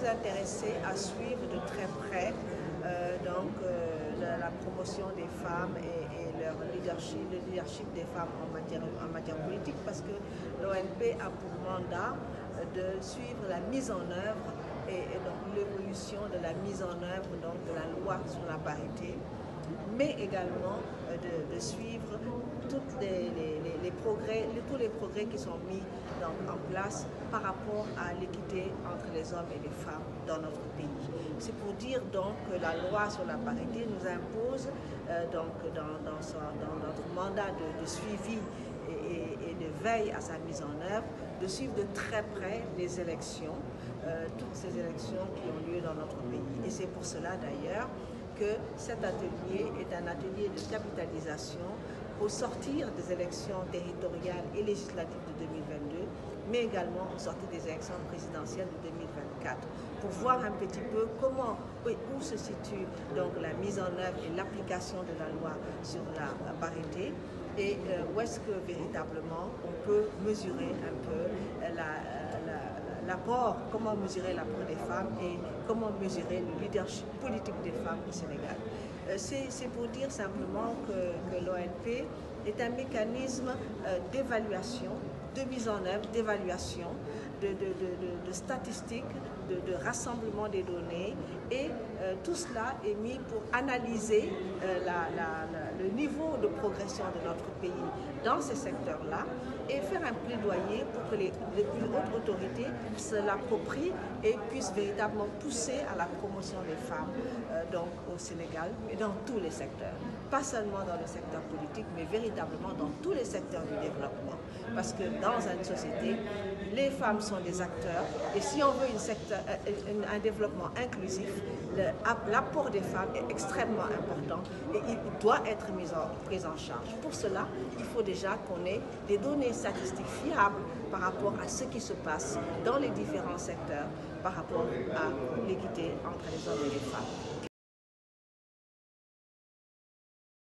intéressés à suivre de très près la promotion des femmes et leur leadership, le leadership des femmes en matière politique, parce que l'ONP a pour mandat de suivre la mise en œuvre et donc l'évolution de la mise en œuvre donc, de la loi sur la parité, mais également de suivre tous les progrès qui sont mis en place par rapport à l'équité entre les hommes et les femmes dans notre pays. C'est pour dire donc que la loi sur la parité nous impose dans notre mandat de suivi et de veille à sa mise en œuvre, de suivre de très près les élections, toutes ces élections qui ont lieu dans notre pays. Et c'est pour cela d'ailleurs que cet atelier est un atelier de capitalisation au sortir des élections territoriales et législatives de 2022, mais également au sortir des élections présidentielles de 2024, pour voir un petit peu où se situe donc la mise en œuvre et l'application de la loi sur la parité et où est-ce que véritablement on peut mesurer un peu l'apport, comment mesurer l'apport des femmes et comment mesurer le leadership politique des femmes au Sénégal. C'est pour dire simplement que l'ONP est un mécanisme d'évaluation, de mise en œuvre, d'évaluation, de statistiques, de rassemblement des données et tout cela est mis pour analyser le niveau de progression de notre pays dans ces secteurs-là et faire un plaidoyer pour que les plus hautes autorités se l'approprient et puissent véritablement pousser à la promotion des femmes donc au Sénégal et dans tous les secteurs. Pas seulement dans le secteur politique, mais véritablement dans tous les secteurs du développement. Parce que dans une société, les femmes sont des acteurs et si on veut un développement inclusif, l'apport des femmes est extrêmement important et il doit être pris en charge. Pour cela, il faut déjà qu'on ait des données statistiques fiables par rapport à ce qui se passe dans les différents secteurs par rapport à l'équité entre les hommes et les femmes.